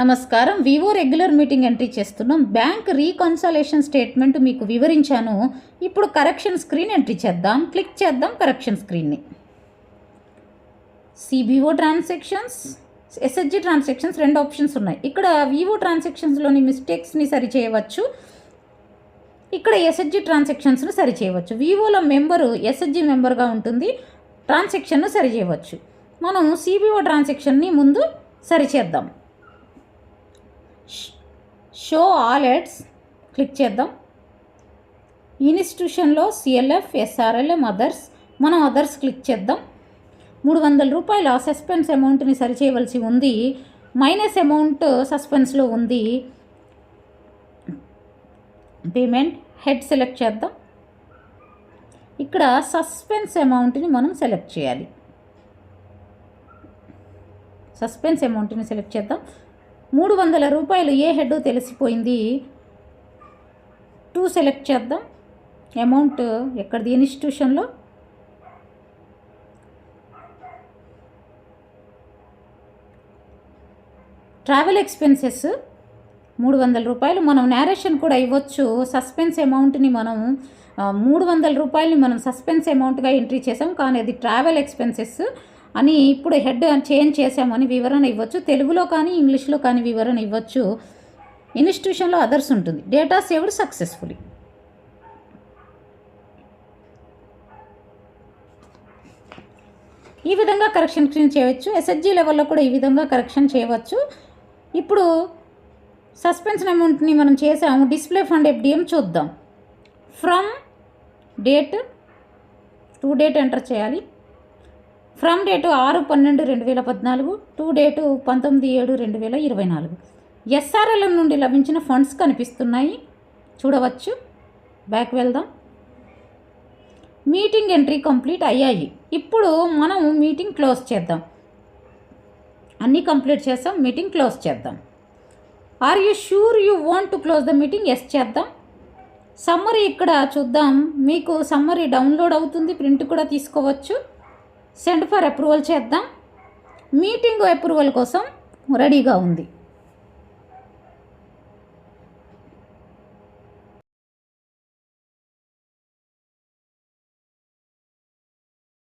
నమస్కారం. VO regular meeting entry చేస్తున్నాం. Bank reconciliation statement మీకు వివరించాను. ఇప్పుడు కరెక్షన్ స్క్రీన్ ఎంట్రీ చేద్దాం. క్లిక్ చేద్దాం కరెక్షన్ స్క్రీన్ని. సిబిఓ ట్రాన్సాక్షన్స్, ఎస్హెచ్జి ట్రాన్సాక్షన్స్ రెండు ఆప్షన్స్ ఉన్నాయి. ఇక్కడ వివో ట్రాన్సాక్షన్స్లోని మిస్టేక్స్ని సరిచేయవచ్చు, ఇక్కడ ఎస్హెచ్జి ట్రాన్సాక్షన్స్ను సరిచేయవచ్చు. వివోలో మెంబరు ఎస్హెచ్జి మెంబర్గా ఉంటుంది, ట్రాన్సాక్షన్ను సరిచేయవచ్చు. మనం సిబిఓ ట్రాన్సాక్షన్ని ముందు సరిచేద్దాం. షో ఆల్ ఎడ్స్ క్లిక్ చేద్దాం. ఇన్స్టిట్యూషన్లో సిఎల్ఎఫ్, ఎస్ఆర్ఎల్ఎం, అదర్స్, మనం అదర్స్ క్లిక్ చేద్దాం. 300 రూపాయల సస్పెన్స్ అమౌంట్ని సరిచేయవలసి ఉంది. మైనస్ అమౌంట్ సస్పెన్స్లో ఉంది. పేమెంట్ హెడ్ సెలెక్ట్ చేద్దాం. ఇక్కడ సస్పెన్స్ అమౌంట్ని మనం సెలెక్ట్ చేయాలి. సస్పెన్స్ అమౌంట్ని సెలెక్ట్ చేద్దాం. 300 రూపాయలు ఏ హెడ్ తెలిసిపోయింది. 2 సెలెక్ట్ చేద్దాం. అమౌంట్ ఎక్కడిది, ఇన్స్టిట్యూషన్లో ట్రావెల్ ఎక్స్పెన్సెస్ 300 రూపాయలు. మనం నేరేషన్ కూడా ఇవ్వచ్చు. సస్పెన్స్ అమౌంట్ని మనం 300 రూపాయలని మనం సస్పెన్స్ అమౌంట్గా ఎంట్రీ చేసాం, కానీ అది ట్రావెల్ ఎక్స్పెన్సెస్ అని ఇప్పుడు హెడ్ చేంజ్ చేసామని వివరణ ఇవ్వచ్చు. తెలుగులో కానీ ఇంగ్లీష్లో కానీ వివరణ ఇవ్వచ్చు. ఇన్స్టిట్యూషన్లో అదర్స్ ఉంటుంది. Data saved successfully. ఈ విధంగా కరెక్షన్ చేయవచ్చు. ఎస్హెచ్జి లెవెల్లో కూడా ఈ విధంగా కరెక్షన్ చేయవచ్చు. ఇప్పుడు సస్పెన్స్ అమౌంట్ని మనం చేసాము. డిస్ప్లే ఫండ్ ఎఫ్డిఎం చూద్దాం. From date to date enter చేయాలి. From date 6/12/2014, to date 19/7/2024. SRLM నుండి లభించిన ఫండ్స్ కనిపిస్తున్నాయి, చూడవచ్చు. బ్యాక్ వెళ్దాం. మీటింగ్ ఎంట్రీ కంప్లీట్ అయ్యాయి. ఇప్పుడు మనం మీటింగ్ క్లోజ్ చేద్దాం. అన్నీ కంప్లీట్ చేస్తాం. మీటింగ్ క్లోజ్ చేద్దాం. Are you sure you want to close the meeting? Yes చేద్దాం. సమ్మరీ ఇక్కడ చూద్దాం. మీకు సమ్మరీ డౌన్లోడ్ అవుతుంది, ప్రింట్ కూడా తీసుకోవచ్చు. సెండ్ ఫర్ అప్రూవల్ చేద్దాం. మీటింగ్ అప్రూవల్ కోసం రెడీగా ఉంది.